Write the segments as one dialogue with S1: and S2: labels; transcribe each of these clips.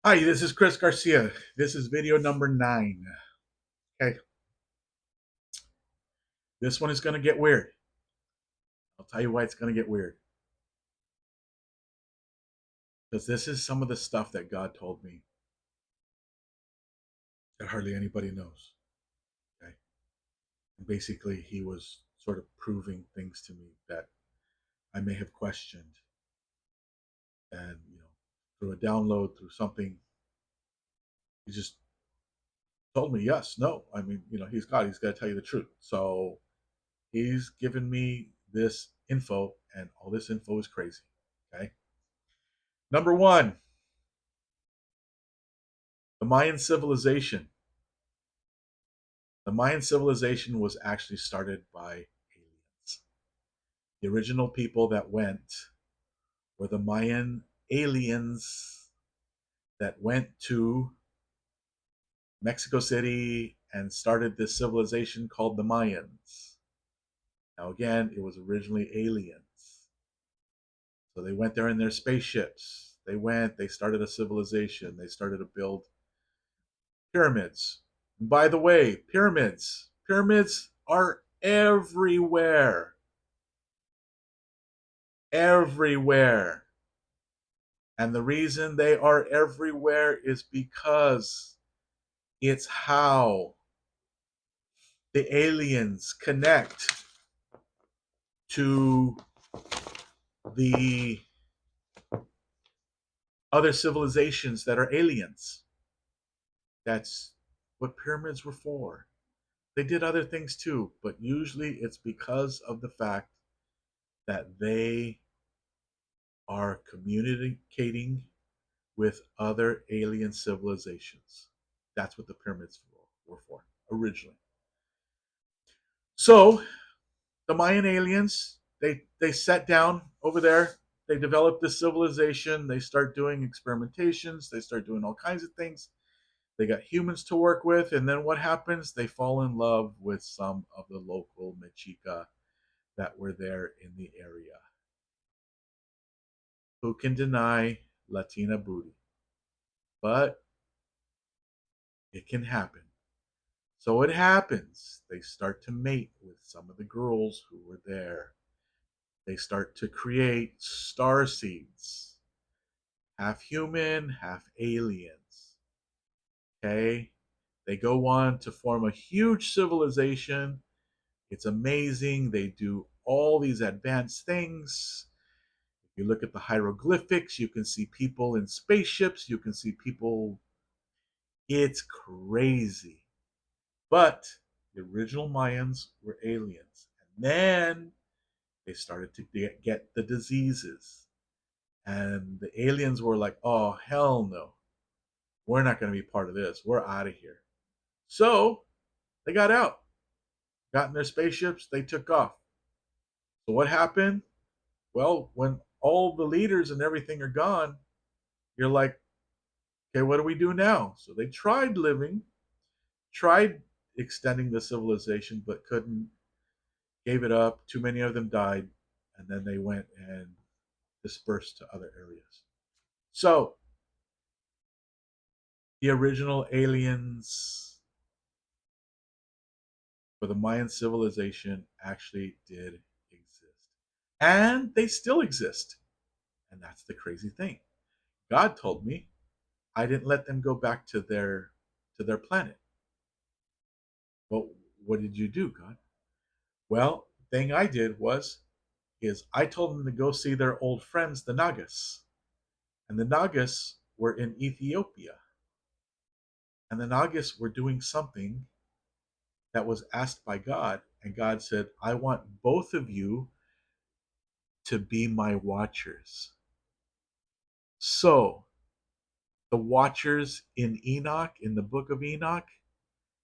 S1: Hi, this is Chris Garcia. This is video number 9. Okay, this one is going to get weird. I'll tell you why it's going to get weird. Because this is some of the stuff that God told me that hardly anybody knows. Okay, and basically, He was sort of proving things to me that I may have questioned, and through a download, through something, He just told me yes, no. I mean, He's God. He's got to tell you the truth. So He's given me this info, and all this info is crazy. Okay. Number one, the Mayan civilization. The Mayan civilization was actually started by aliens. The original people that went were the Mayan aliens that went to Mexico City and started this civilization called the Mayans. Now, again, it was originally aliens. So they went there in their spaceships. They started a civilization. They started to build pyramids. And by the way, pyramids are everywhere. Everywhere. And the reason they are everywhere is because it's how the aliens connect to the other civilizations that are aliens. That's what pyramids were for. They did other things too, but usually it's because of the fact that they are communicating with other alien civilizations. That's what the pyramids were for originally. So the Mayan aliens, they sat down over there. They developed this civilization. They start doing experimentations. They start doing all kinds of things. They got humans to work with, and then what happens? They fall in love with some of the local Mexica that were there in the area. Who can deny Latina booty? But it can happen. So it happens. They start to mate with some of the girls who were there. They start to create star seeds, half human, half aliens. Okay? They go on to form a huge civilization. It's amazing. They do all these advanced things. If you look at the hieroglyphics, you can see people in spaceships, you can see people. It's crazy. But the original Mayans were aliens. And then they started to get the diseases. And the aliens were like, oh, hell no. We're not going to be part of this. We're out of here. So they got out, got in their spaceships, they took off. So what happened? Well, when all the leaders and everything are gone, you're like, okay, what do we do now? So they tried living, tried extending the civilization, but couldn't, gave it up. Too many of them died, and then they went and dispersed to other areas. So the original aliens for the Mayan civilization actually did exist. And they still exist. And that's the crazy thing. God told me I didn't let them go back to their planet. Well, what did you do, God? Well, the thing I did is I told them to go see their old friends, the Nagas. And the Nagas were in Ethiopia. And the Nagas were doing something that was asked by God. And God said, I want both of you to be my watchers. So, the watchers in Enoch, in the book of Enoch,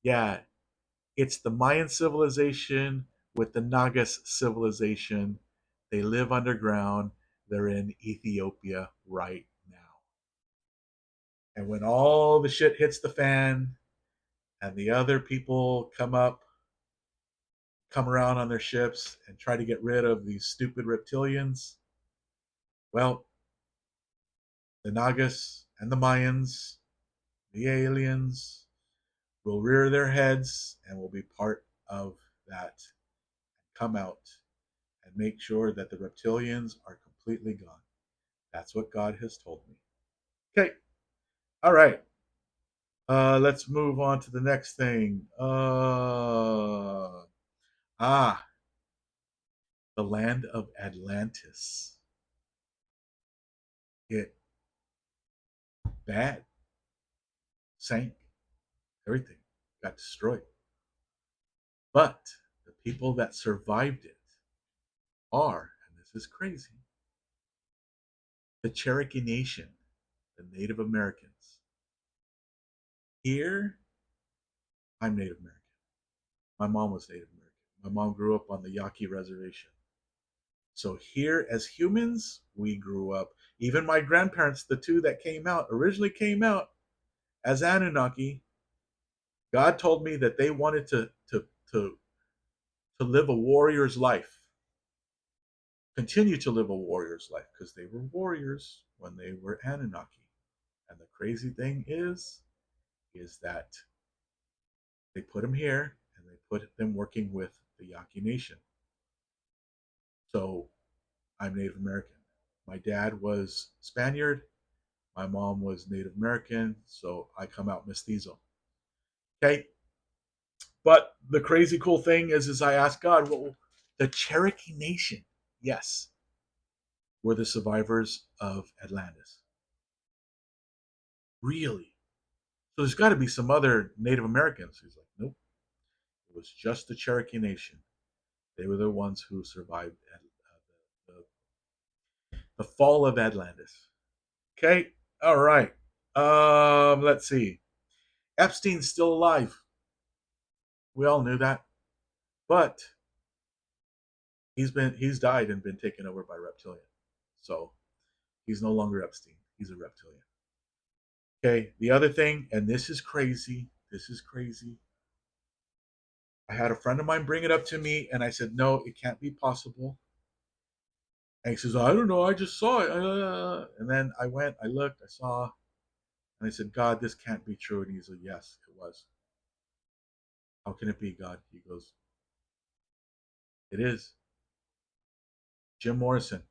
S1: yeah, it's the Mayan civilization with the Nagas civilization. They live underground. They're in Ethiopia right now. And when all the shit hits the fan and the other people come around on their ships and try to get rid of these stupid reptilians, well, the Nagas and the Mayans, the aliens, will rear their heads and will be part of that, come out and make sure that the reptilians are completely gone. That's what God has told me. Okay. All right. Let's move on to the next thing. The land of Atlantis. It bad, sank, everything got destroyed. But the people that survived it are, and this is crazy, the Cherokee Nation, the Native Americans. Here, I'm Native American. My mom was Native American. My mom grew up on the Yaqui Reservation. So here, as humans, we grew up. Even my grandparents, the two that originally came out as Anunnaki, God told me that they wanted to live a warrior's life, continue to live a warrior's life, because they were warriors when they were Anunnaki. And the crazy thing is that they put them here and they put them working with the Yaqui Nation. So I'm Native American. My dad was Spaniard. My mom was Native American. So I come out mestizo. Okay. But the crazy cool thing is I asked God, well, the Cherokee Nation, yes, were the survivors of Atlantis. Really? So there's got to be some other Native Americans. He's like, nope. It was just the Cherokee Nation. They were the ones who survived the fall of Atlantis. Okay. All right. Let's see. Epstein's still alive. We all knew that, but he's died and been taken over by reptilian. So he's no longer Epstein. He's a reptilian. Okay. The other thing, and this is crazy. This is crazy. I had a friend of mine bring it up to me, and I said, no, it can't be possible. And he says, I don't know, I just saw it. And then I went, I looked, I saw, and I said, God, this can't be true. And he said, yes, it was. How can it be, God? He goes, it is. Jim Morrison,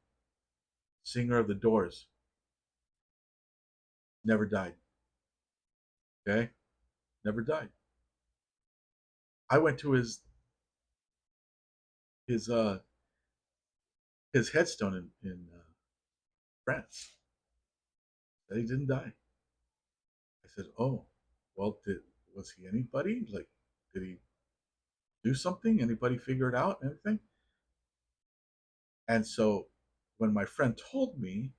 S1: singer of The Doors, never died. Okay? Never died. I went to his uh his headstone in France. That he didn't die. I said, oh, well, was he anybody? Like, did he do something? Anybody figure it out and everything? And so when my friend told me,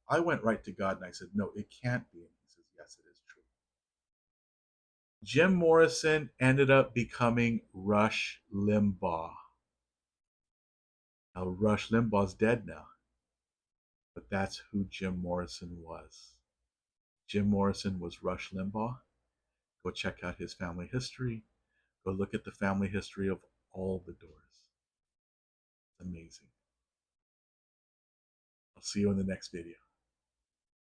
S1: I went right to God and I said, no, it can't be. And he says, yes, it is true. Jim Morrison ended up becoming Rush Limbaugh. Now, Rush Limbaugh's dead now, but that's who Jim Morrison was. Jim Morrison was Rush Limbaugh. Go check out his family history. Go look at the family history of all the Doors. It's amazing. I'll see you in the next video.